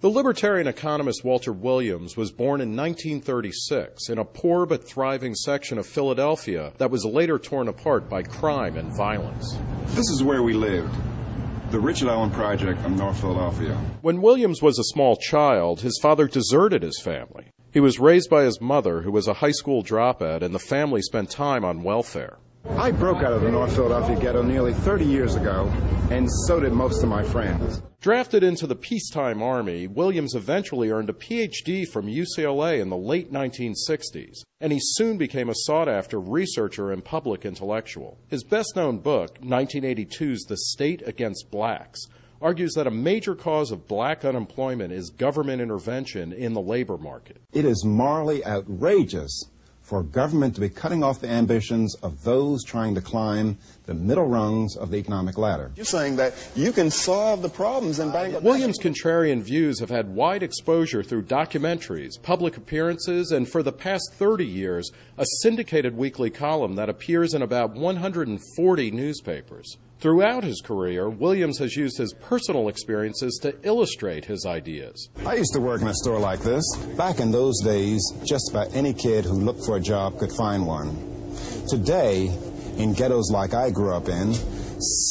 The libertarian economist Walter Williams was born in 1936 in a poor but thriving section of Philadelphia that was later torn apart by crime and violence. This is where we lived, the Richard Allen Project of North Philadelphia. When Williams was a small child, his father deserted his family. He was raised by his mother, who was a high school dropout, and the family spent time on welfare. I broke out of the North Philadelphia ghetto nearly 30 years ago, and so did most of my friends. Drafted into the peacetime Army, Williams eventually earned a Ph.D. from UCLA in the late 1960s, and he soon became a sought-after researcher and public intellectual. His best-known book, 1982's The State Against Blacks, argues that a major cause of black unemployment is government intervention in the labor market. It is morally outrageous for government to be cutting off the ambitions of those trying to climb the middle rungs of the economic ladder. You're saying that you can solve the problems in Bangladesh. Williams' contrarian views have had wide exposure through documentaries, public appearances, and for the past 30 years, a syndicated weekly column that appears in about 140 newspapers. Throughout his career, Williams has used his personal experiences to illustrate his ideas. I used to work in a store like this. Back in those days, just about any kid who looked for a job could find one. Today, in ghettos like I grew up in,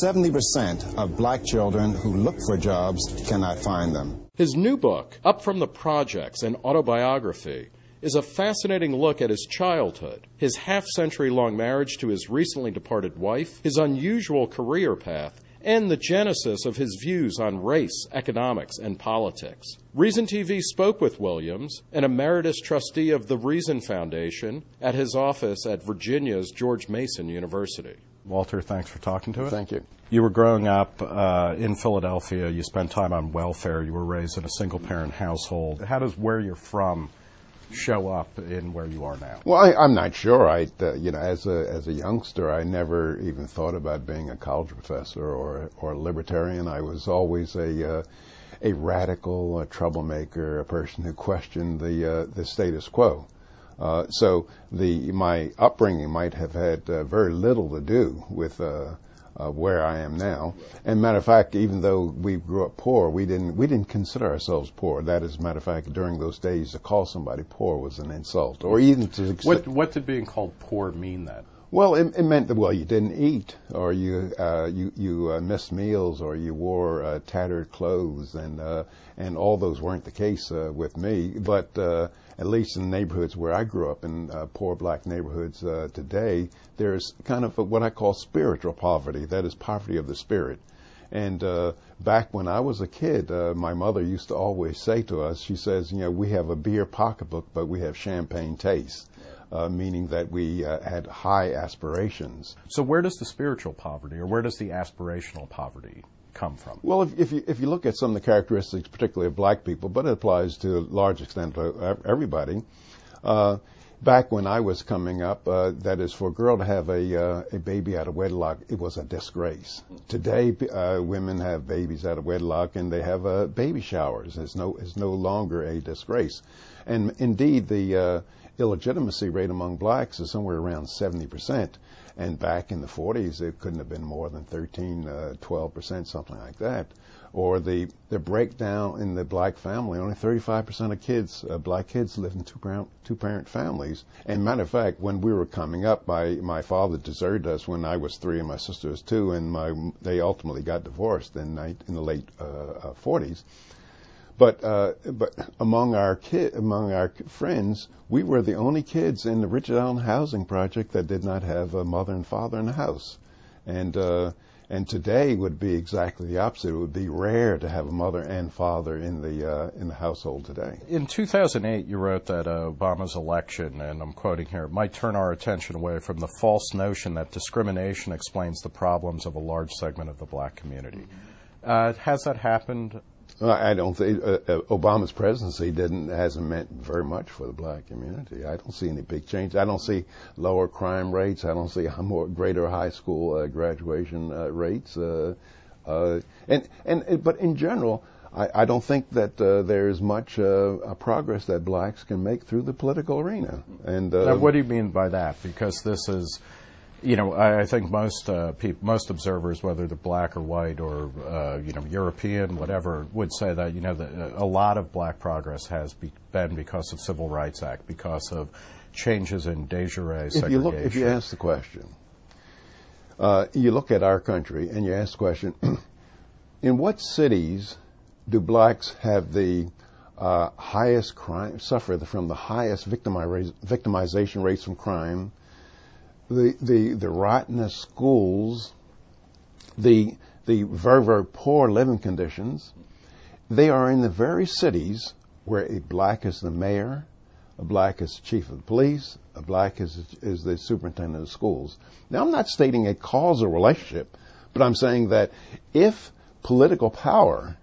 70% of black children who look for jobs cannot find them. His new book, Up from the Projects, an autobiography, is a fascinating look at his childhood, his half-century-long marriage to his recently departed wife, his unusual career path, and the genesis of his views on race, economics, and politics. ReasonTV spoke with Williams, an emeritus trustee of the Reason Foundation, at his office at Virginia's George Mason University. Walter, thanks for talking to us. Thank you. You were growing up in Philadelphia. You spent time on welfare. You were raised in a single-parent household. How does where you're from show up in where you are now? Well, I'm not sure. As a youngster, I never even thought about being a college professor or a libertarian. I was always a radical, troublemaker, a person who questioned the status quo. So my upbringing might have had very little to do with where I am now. And matter of fact, even though we grew up poor, we didn't consider ourselves poor. That is, matter of fact, during those days, to call somebody poor was an insult, or even to. What did being called poor mean then? Well, it meant that you didn't eat, or you missed meals, or you wore tattered clothes, and all those weren't the case with me. But at least in the neighborhoods where I grew up, in poor black neighborhoods today, there's kind of what I call spiritual poverty. That is poverty of the spirit. And back when I was a kid, my mother used to always say to us, she says, we have a beer pocketbook, but we have champagne taste. Meaning that we had high aspirations. So where does the spiritual poverty, or where does the aspirational poverty come from? Well, if you look at some of the characteristics, particularly of black people, but it applies to a large extent to everybody, back when I was coming up, that is, for a girl to have a baby out of wedlock, it was a disgrace. Today, women have babies out of wedlock, and they have baby showers. It's no longer a disgrace. And indeed, the illegitimacy rate among blacks is somewhere around 70%. And back in the 40s, it couldn't have been more than 13, 12%, something like that. Or the breakdown in the black family, only 35% of kids, black kids, live in two-parent families. And matter of fact, when we were coming up, my father deserted us when I was 3 and my sister was 2, and they ultimately got divorced in the late 40s. But among our friends, we were the only kids in the Richard Allen housing project that did not have a mother and father in the house, and today would be exactly the opposite. It would be rare to have a mother and father in the household today. In 2008, you wrote that Obama's election, and I'm quoting here, might turn our attention away from the false notion that discrimination explains the problems of a large segment of the black community. Has that happened? I don't think Obama's presidency hasn't meant very much for the black community. I don't see any big change. I don't see lower crime rates. I don't see greater high school graduation rates. But in general, I don't think that there is much progress that blacks can make through the political arena. And now, what do you mean by that? Because this is You know, I think most most observers, whether they're black or white or European, whatever, would say that that a lot of black progress has been because of Civil Rights Act, because of changes in de jure segregation. If you ask the question, you look at our country and you ask the question, in what cities do blacks have the highest crime, suffer from the highest victimization rates from crime, the rottenest schools, the very, very poor living conditions? They are in the very cities where a black is the mayor, a black is the chief of the police, a black is the superintendent of schools. Now, I'm not stating a causal relationship, but I'm saying that if political power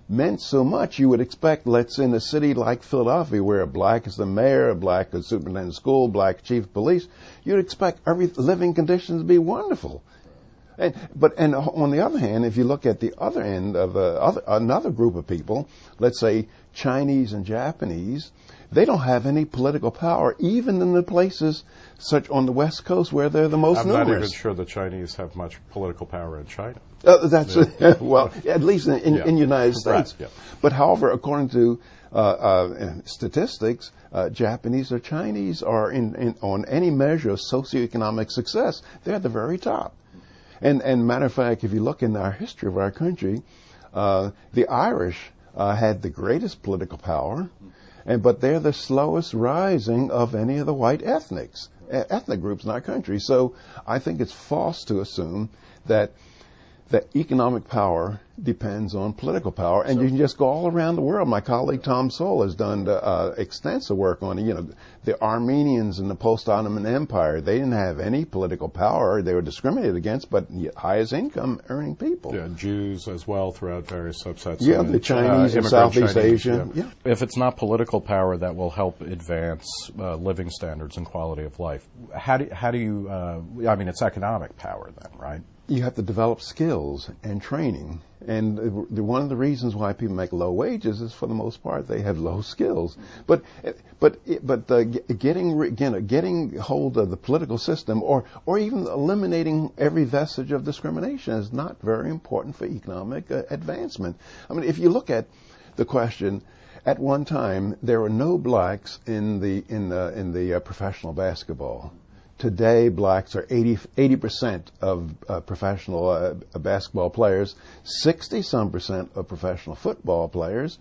meant so much, you would expect, let's in a city like Philadelphia, where a black is the mayor, a black is superintendent of school, black chief of police, you'd expect every living conditions to be wonderful. And on the other hand, if you look at the other end of another group of people, let's say Chinese and Japanese, they don't have any political power, even in the places such on the West Coast where they're the most numerous. I'm not even sure the Chinese have much political power in China. That's well, at least in the United States. Right, yeah. But however, according to statistics, Japanese or Chinese are on any measure of socioeconomic success, they're at the very top. And matter of fact, if you look in our history of our country, the Irish had the greatest political power, but they're the slowest rising of any of the white ethnic groups in our country. So I think it's false to assume that economic power depends on political power, and you can just go all around the world. My colleague Tom Sowell has done extensive work on the Armenians in the post-Ottoman Empire. They didn't have any political power; they were discriminated against, but highest income earning people. Yeah, Jews as well throughout various subsets. Yeah, the Chinese in Southeast Asia. Yeah. If it's not political power that will help advance living standards and quality of life, how do you? I mean, it's economic power then, right? You have to develop skills and training. And one of the reasons why people make low wages is, for the most part, they have low skills. But getting hold of the political system, or even eliminating every vestige of discrimination, is not very important for economic advancement. I mean, if you look at the question, at one time there were no blacks in the professional basketball. Today, blacks are 80% of professional basketball players, 60-some% of professional football players,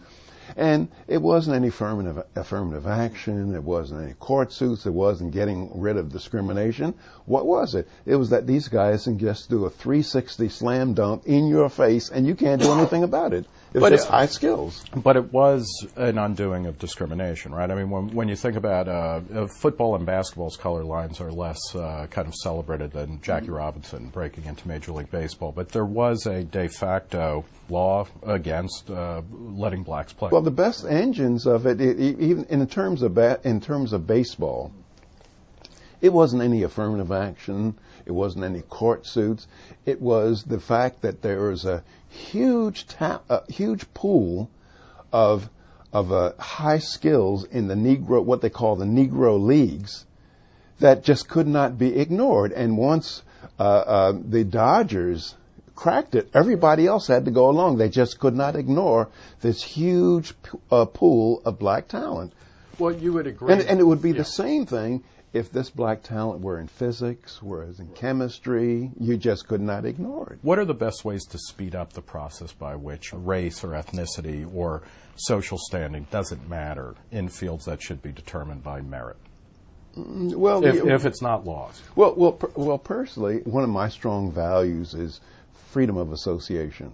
and it wasn't any affirmative action, it wasn't any court suits, it wasn't getting rid of discrimination. What was it? It was that these guys can just do a 360 slam dunk in your face, and you can't do anything about it. It was just high skills. But it was an undoing of discrimination, right? I mean, when you think about football and basketball's color lines are less kind of celebrated than Jackie Robinson breaking into Major League Baseball. But there was a de facto law against letting blacks play. Well, the best engines of it, even in terms of baseball, it wasn't any affirmative action. It wasn't any court suits. It was the fact that there was a huge pool of high skills in the Negro, what they call the Negro leagues, that just could not be ignored. And once the Dodgers cracked it, everybody else had to go along. They just could not ignore this huge pool of black talent. Well, you would agree. And it would be the same thing if this black talent were in physics, whereas in chemistry, you just could not ignore it. What are the best ways to speed up the process by which race or ethnicity or social standing doesn't matter in fields that should be determined by merit? Well, if it's not laws. Well, personally, one of my strong values is freedom of association.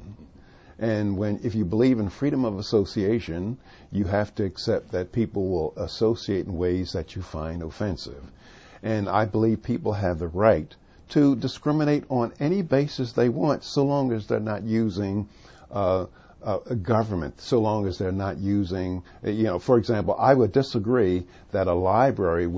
And if you believe in freedom of association, you have to accept that people will associate in ways that you find offensive. And I believe people have the right to discriminate on any basis they want, so long as they're not using a government, so long as they're not using, for example, I would disagree that a library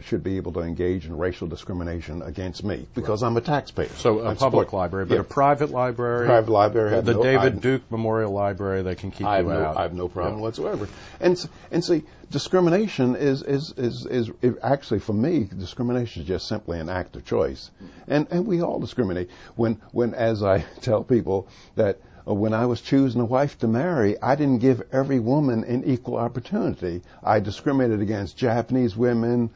should be able to engage in racial discrimination against me because I'm a taxpayer. So a public library, but a private library? Private library. The David Duke Memorial Library, they can keep you out. I have no problem whatsoever. And see, discrimination is actually, for me, discrimination is just simply an act of choice. And we all discriminate. When as I tell people that when I was choosing a wife to marry, I didn't give every woman an equal opportunity. I discriminated against Japanese women,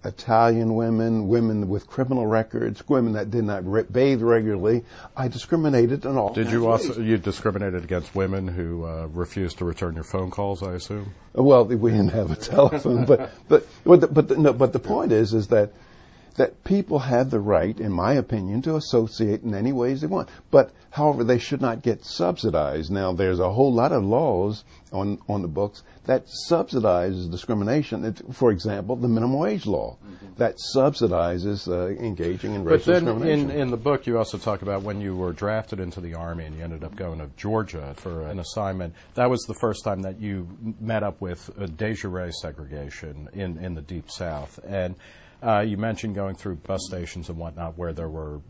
Italian women, women with criminal records, women that did not bathe regularly. I discriminated in all. Did you also discriminated against women who refused to return your phone calls? I assume. Well, we didn't have a telephone, but the point is that people have the right, in my opinion, to associate in any ways they want. But, however, they should not get subsidized. Now, there's a whole lot of laws on the books that subsidizes discrimination. For example, the minimum wage law that subsidizes engaging in racial discrimination. But then in the book, you also talk about when you were drafted into the Army and you ended up going to Georgia for an assignment. That was the first time that you met up with de jure segregation in the Deep South. And you mentioned going through bus stations and whatnot where there were,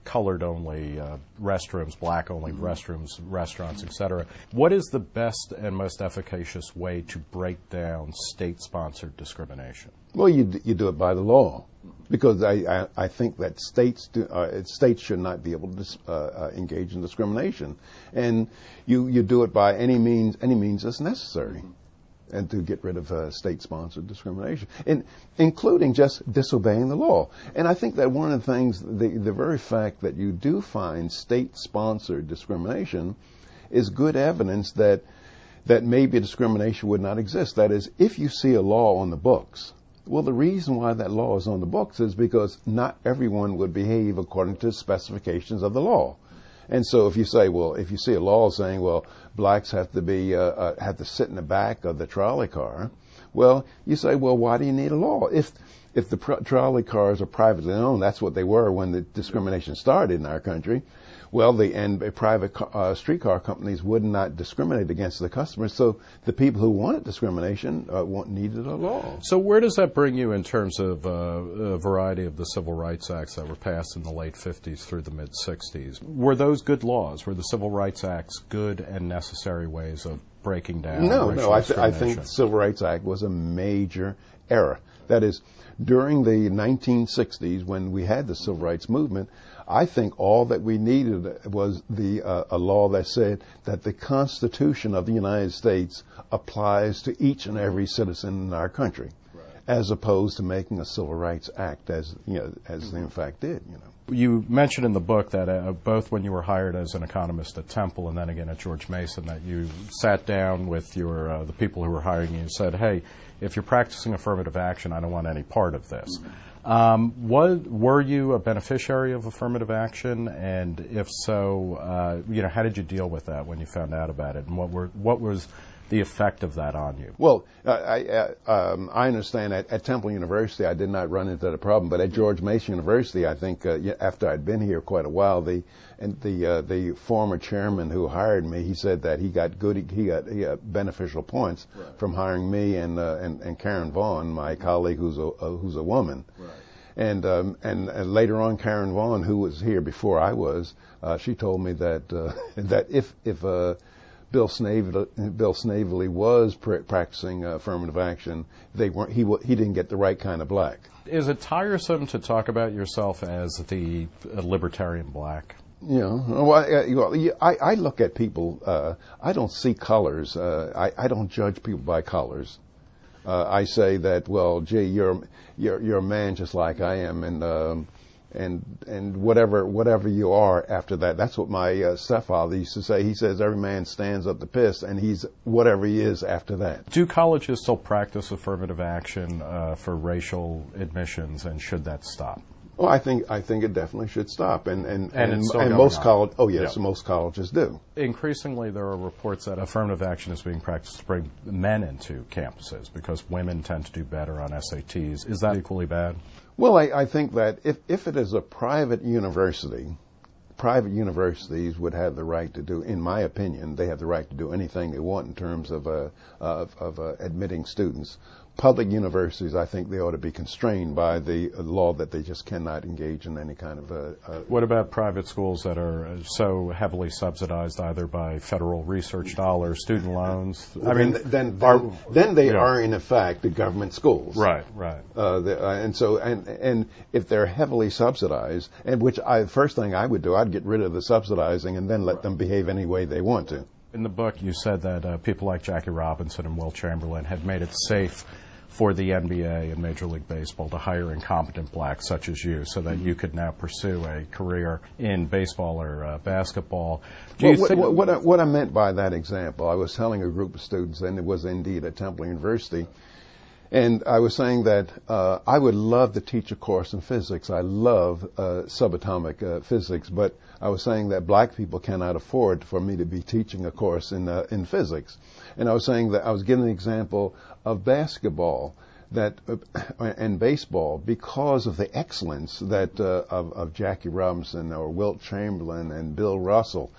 colored-only restrooms, black-only restrooms, restaurants, etc. What is the best and most efficacious way to break down state-sponsored discrimination? Well, you do it by the law, because I think that states should not be able to engage in discrimination, and you do it by any means that's necessary. And to get rid of state-sponsored discrimination, including just disobeying the law. And I think that one of the things, the very fact that you do find state-sponsored discrimination is good evidence that maybe discrimination would not exist. That is, if you see a law on the books, well, the reason why that law is on the books is because not everyone would behave according to the specifications of the law. And so if you see a law saying, well, blacks have to sit in the back of the trolley car, well, you say, well, why do you need a law? If the trolley cars are privately owned, that's what they were when the discrimination started in our country. Well, private streetcar companies would not discriminate against the customers, so the people who wanted discrimination needed a law. So where does that bring you in terms of a variety of the civil rights acts that were passed in the late 50s through the mid-60s? Were those good laws? Were the civil rights acts good and necessary ways of breaking down racial discrimination? I think the Civil Rights Act was a major error. That is, during the 1960s, when we had the civil rights movement, I think all that we needed was a law that said that the Constitution of the United States applies to each and every citizen in our country, as opposed to making a Civil Rights Act, as they in fact did. You mentioned in the book that both when you were hired as an economist at Temple and then again at George Mason, that you sat down with the people who were hiring you and said, "Hey, if you're practicing affirmative action, I don't want any part of this." Were you a beneficiary of affirmative action, and if so, how did you deal with that when you found out about it, and what was the effect of that on you? Well, I understand at Temple University I did not run into that problem, but at George Mason University, I think after I'd been here quite a while, the former chairman who hired me, he said that he got beneficial points from hiring me and Karen Vaughn, my colleague who's a woman. And later on, Karen Vaughn, who was here before I was, she told me that if Bill Snavely was practicing affirmative action, he didn't get the right kind of black. Is it tiresome to talk about yourself as the libertarian black? I look at people. I don't see colors. I don't judge people by colors. I say that, well, gee, you're a man just like I am, and whatever you are after that. That's what my stepfather used to say. He says every man stands up to piss, and he's whatever he is after that. Do colleges still practice affirmative action for racial admissions, and should that stop? Well, I think it definitely should stop, and most colleges. Oh yes, yeah. Most colleges do. Increasingly, there are reports that affirmative action is being practiced to bring men into campuses because women tend to do better on SATs. Is that equally bad? Well, I think that if it is a private university, private universities would have the right to do, in my opinion, they have the right to do anything they want in terms of admitting students. Public universities, I think they ought to be constrained by the law that they just cannot engage in any kind of What about private schools that are so heavily subsidized either by federal research dollars, student loans? I mean, then they are in effect the government schools. Right. And if they're heavily subsidized, and first thing I would do, I'd get rid of the subsidizing and then let them behave any way they want to. In the book, you said that people like Jackie Robinson and Will Chamberlain had made it safe for the NBA and Major League Baseball to hire incompetent blacks such as you so that you could now pursue a career in baseball or basketball. What I meant by that example, I was telling a group of students, and it was indeed at Temple University, and I was saying that I would love to teach a course in physics. I love subatomic physics, but I was saying that black people cannot afford for me to be teaching a course in physics. And I was saying that I was giving an example of basketball and baseball because of the excellence that of Jackie Robinson or Wilt Chamberlain and Bill Russell,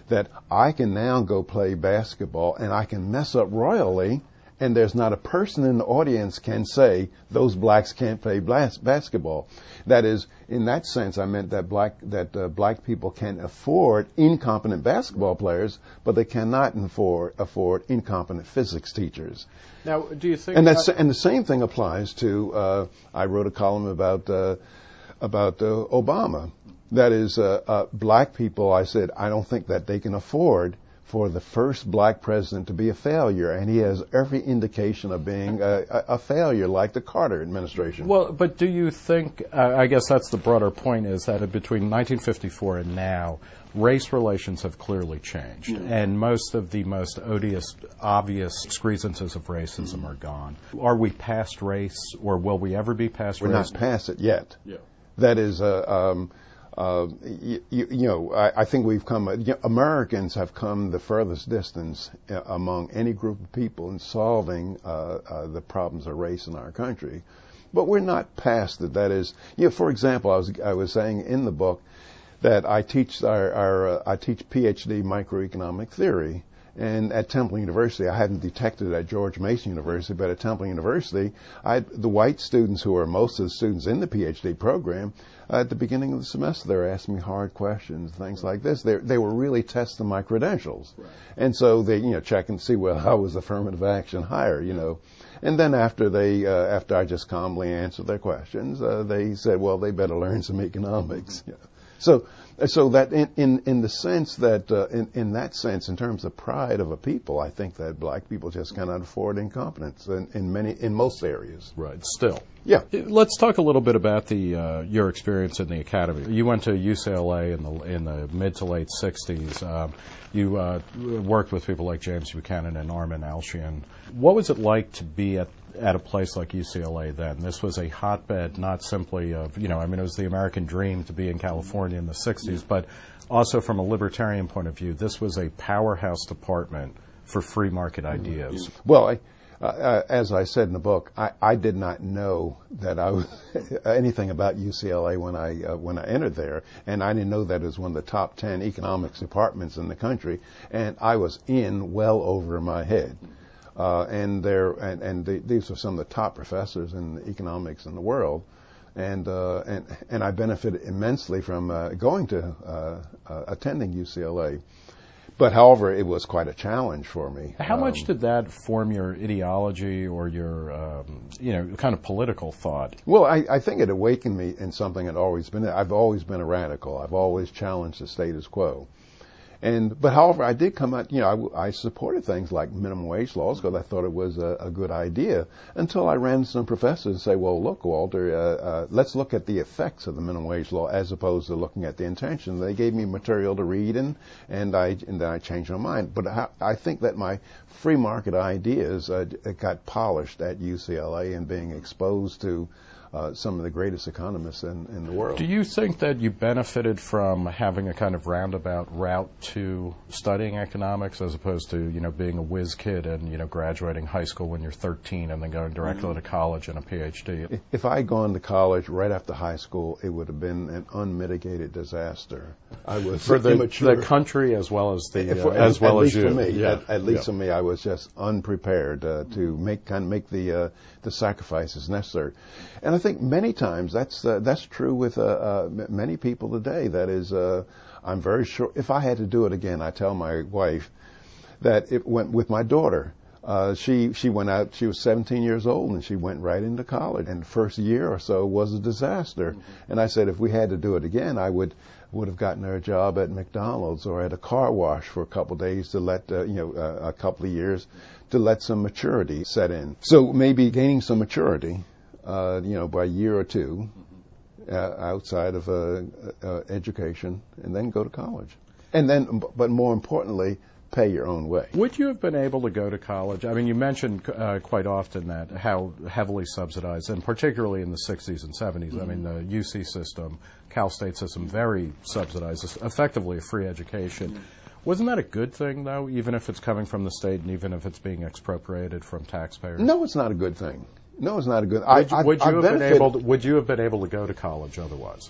that I can now go play basketball and I can mess up royally, and there's not a person in the audience can say those blacks can't play basketball. That is, in that sense, I meant that black people can afford incompetent basketball players, but they cannot afford incompetent physics teachers. Now, do you think? And the same thing applies to. I wrote a column about Obama. That is, black people. I said I don't think that they can afford for the first black president to be a failure, and he has every indication of being a failure, like the Carter administration. Well, but do you think, I guess that's the broader point, is that between 1954 and now, race relations have clearly changed, and most of the most odious, obvious grievances of racism are gone. Are we past race, or will we ever be past race? We're not past it yet. Yeah. That is, I think we've come. Americans have come the furthest distance among any group of people in solving the problems of race in our country, but we're not past it. That is, for example, I was saying in the book that I teach I teach Ph.D. microeconomic theory. And at Temple University, I hadn't detected it at George Mason University, but at Temple University, the white students who are most of the students in the PhD program, at the beginning of the semester, they were asking me hard questions, things like this. They were really testing my credentials. Right. And so they, check and see, well, how was affirmative action higher, And then after I just calmly answered their questions, they said, well, they better learn some economics. So that in the sense that in that sense, in terms of pride of a people, I think that black people just cannot afford incompetence in most areas. Right. Still. Yeah. Let's talk a little bit about your experience in the academy. You went to UCLA in the mid to late '60s. You worked with people like James Buchanan and Armin Alshian. What was it like to be at a place like UCLA then? This was a hotbed, not simply of, it was the American dream to be in California in the 60s, but also from a libertarian point of view, this was a powerhouse department for free market ideas. Well, as I said in the book, I did not know that I was anything about UCLA when I entered there, and I didn't know that it was one of the top 10 economics departments in the country, and I was in well over my head. These are some of the top professors in economics in the world, and I benefited immensely from attending UCLA. But however, it was quite a challenge for me. How much did that form your ideology or your kind of political thought? Well, I think it awakened me in something I'd always been. I've always been a radical. I've always challenged the status quo. But however, I did come out, I supported things like minimum wage laws because I thought it was a good idea until I ran into some professors and say, well, look, Walter, let's look at the effects of the minimum wage law as opposed to looking at the intention. They gave me material to read and then I changed my mind. But I think that my free market ideas got polished at UCLA and being exposed to some of the greatest economists in the world. Do you think that you benefited from having a kind of roundabout route to studying economics as opposed to, being a whiz kid and, graduating high school when you're 13 and then going directly to college and a PhD? If I had gone to college right after high school, it would have been an unmitigated disaster. I was for immature. the country as well as the at least you. For me, Yeah. at least for me, I was just unprepared to make the sacrifices necessary. And I think many times that's true with many people today. That is, I'm very sure if I had to do it again, I tell my wife that it went with my daughter. She went out, she was 17 years old, and she went right into college. And the first year or so was a disaster. Mm-hmm. And I said, if we had to do it again, I would have gotten her a job at McDonald's or at a car wash for a couple of days to let, a couple of years to let some maturity set in. So maybe gaining some maturity, by a year or two outside of education, and then go to college. And then, but more importantly, pay your own way. Would you have been able to go to college? I mean, you mentioned quite often that how heavily subsidized, and particularly in the 60s and 70s. Mm-hmm. I mean, the UC system, Cal State system, very subsidized, effectively a free education. Mm-hmm. Wasn't that a good thing, though, even if it's coming from the state and even if it's being expropriated from taxpayers? No, it's not a good thing. No, it's not a good. Would you have been able to go to college otherwise?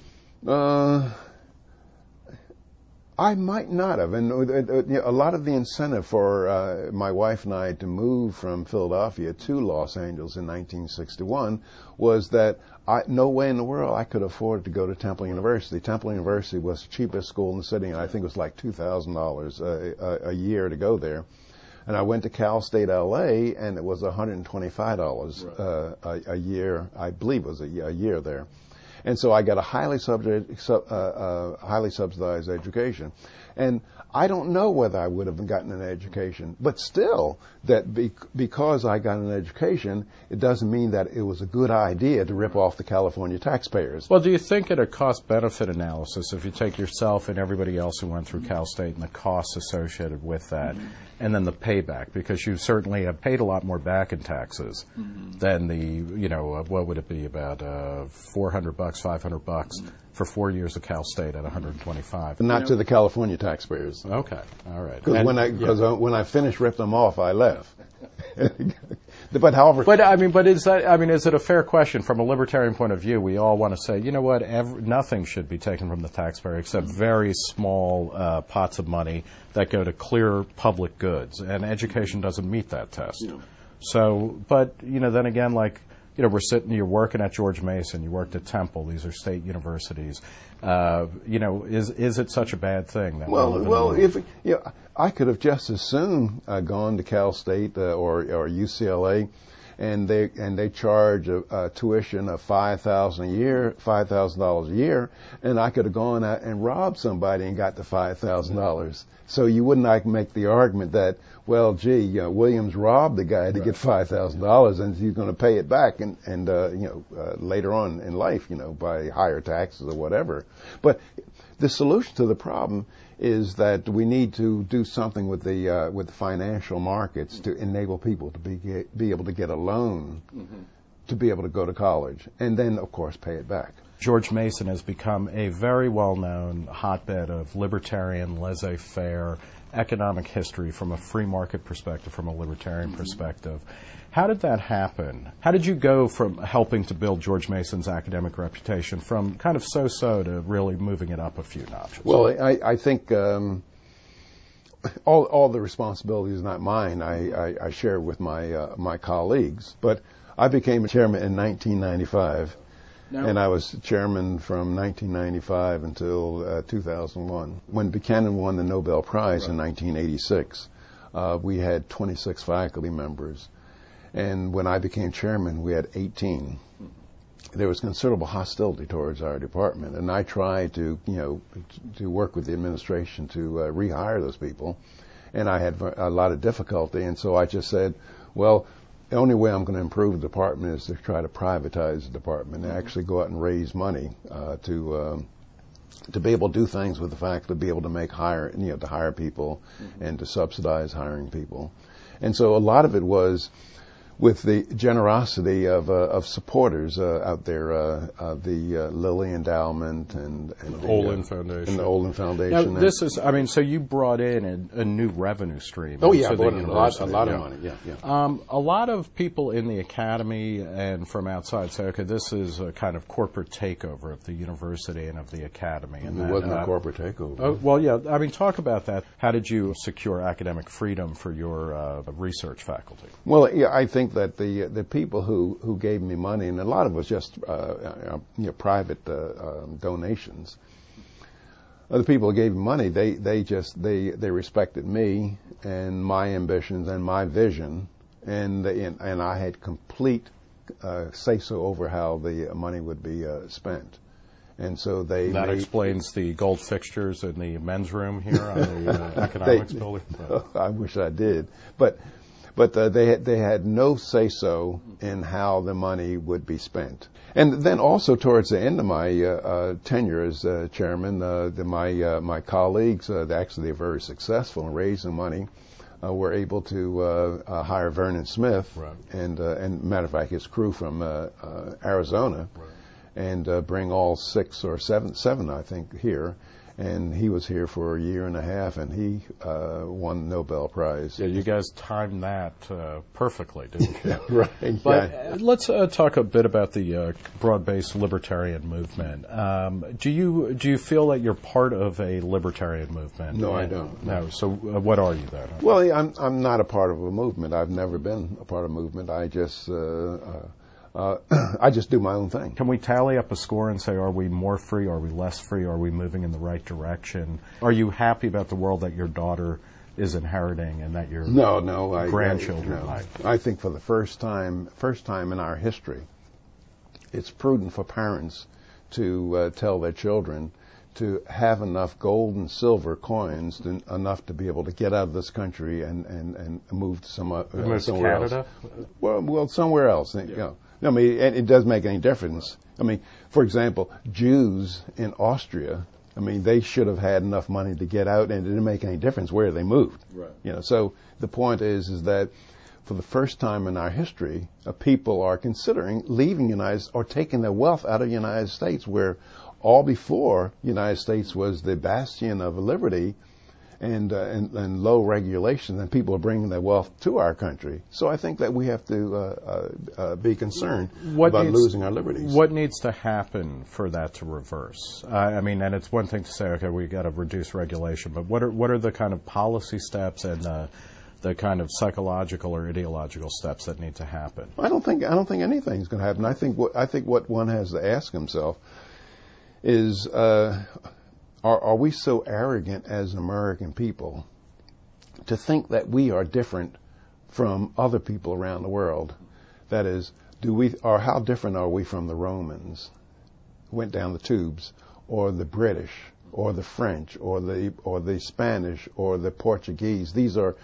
I might not have, and a lot of the incentive for my wife and I to move from Philadelphia to Los Angeles in 1961 was that no way in the world I could afford to go to Temple University. Temple University was the cheapest school in the city, and I think it was like $2,000 a year to go there. And I went to Cal State LA, and it was $125 a year. I believe it was a year there. And so I got a highly subsidized education. And I don't know whether I would have gotten an education, but still, that because I got an education, it doesn't mean that it was a good idea to rip off the California taxpayers. Well, do you think at a cost-benefit analysis, if you take yourself and everybody else who went through Cal State and the costs associated with that, and then the payback, because you certainly have paid a lot more back in taxes than what would it be, about $400, $500 for 4 years of Cal State at $125. Not to the California taxpayers. Okay, all right. Because when I finished ripping them off, I left. But is it a fair question from a libertarian point of view? We all want to say, you know what, nothing should be taken from the taxpayer except very small pots of money that go to clear public goods, and education doesn't meet that test. No. So, but then again, you're working at George Mason, you worked at Temple. These are state universities. Is it such a bad thing? That I could have just as soon gone to Cal State or UCLA, and they charge a tuition of $5,000 a year, and I could have gone out and robbed somebody and got the $5,000. So you wouldn't make the argument that, well, gee, Williams robbed the guy to get $5,000, and he's going to pay it back, and later on in life, by higher taxes or whatever. But the solution to the problem is that we need to do something with the financial markets to enable people to be able to get a loan to be able to go to college, and then, of course, pay it back. George Mason has become a very well-known hotbed of libertarian, laissez-faire economic history from a free market perspective, from a libertarian perspective. How did that happen? How did you go from helping to build George Mason's academic reputation from kind of so-so to really moving it up a few notches? Well, I think all the responsibility is not mine. I share with my colleagues. But I became a chairman in 1995. And I was chairman from 1995 until 2001. When Buchanan won the Nobel Prize in 1986, we had 26 faculty members. And when I became chairman, we had 18. There was considerable hostility towards our department, and I tried to work with the administration to rehire those people, and I had a lot of difficulty. And so I just said, well, the only way I'm going to improve the department is to try to privatize the department and actually go out and raise money to be able to do things with the faculty, to be able to to hire people and to subsidize hiring people. And so a lot of it was with the generosity of supporters out there, the Lilly Endowment and the Olin Foundation. And the Olin Foundation. Now, this is, I mean, so you brought in a new revenue stream. Oh, yeah, I to brought the in a university. lot of money, yeah. A lot of people in the academy and from outside say, okay, this is a kind of corporate takeover of the university and of the academy. And It wasn't a corporate takeover. Oh, well, yeah, I mean, talk about that. How did you secure academic freedom for your research faculty? Well, yeah, I think that the people who gave me money, and a lot of it was just private donations. The people who gave me money, they respected me and my ambitions and my vision, and I had complete say-so over how the money would be spent. And so that explains the gold fixtures in the men's room here on the economics building. I wish I did, but they had no say-so in how the money would be spent. And then also towards the end of my tenure as chairman, my colleagues, actually they're very successful in raising money, were able to hire Vernon Smith, right. and matter of fact, his crew from Arizona. Right. And bring all seven, I think, here. And he was here for a year and a half, and he won the Nobel Prize. Yeah, you guys timed that perfectly, didn't you? Right. But let's talk a bit about the broad-based libertarian movement. Do you feel that you're part of a libertarian movement? No, I don't. No. So what are you then? Well, I'm not a part of a movement. I've never been a part of a movement. I just do my own thing. Can we tally up a score and say, are we more free? Are we less free? Are we moving in the right direction? Are you happy about the world that your daughter is inheriting and that your grandchildren like? I think for the first time in our history, it's prudent for parents to tell their children to have enough gold and silver coins, enough to be able to get out of this country and move to somewhere Canada? else. Well, somewhere else. Yeah. You know. I mean, it doesn't make any difference. I mean, for example, Jews in Austria, I mean, they should have had enough money to get out, and it didn't make any difference where they moved. Right. You know, so the point is that for the first time in our history, people are considering leaving or taking their wealth out of the United States, where all before the United States was the bastion of liberty and low regulation, and people are bringing their wealth to our country. So I think that we have to be concerned about losing our liberties. What needs to happen for that to reverse? I mean, and it's one thing to say, okay, we've got to reduce regulation, but what are the kind of policy steps and the kind of psychological or ideological steps that need to happen? I don't think anything's going to happen. I think what one has to ask himself is, are we so arrogant as American people to think that we are different from other people around the world? That is, how different are we from the Romans who went down the tubes, or the British, or the French, or the Spanish, or the Portuguese? These are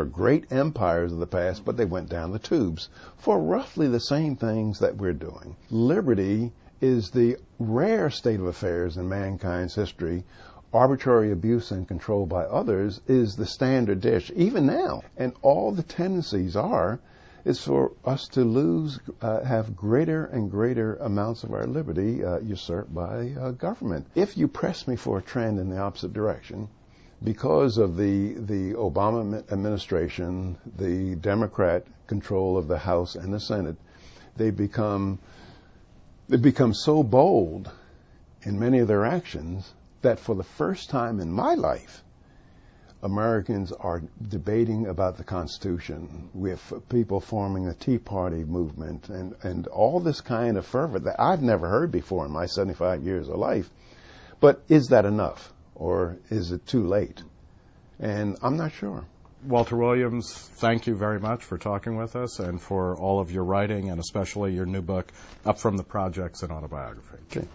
great empires of the past, but they went down the tubes for roughly the same things that we're doing. Liberty is the rare state of affairs in mankind's history. Arbitrary abuse and control by others is the standard dish, even now. And all the tendencies is for us to have greater and greater amounts of our liberty usurped by government. If you press me for a trend in the opposite direction, because of the Obama administration, the Democrat control of the House and the Senate, they become so bold in many of their actions that for the first time in my life, Americans are debating about the Constitution, with people forming the Tea Party movement and all this kind of fervor that I've never heard before in my 75 years of life. But is that enough, or is it too late? And I'm not sure. Walter Williams, thank you very much for talking with us and for all of your writing, and especially your new book, Up From the Projects and Autobiography. Okay.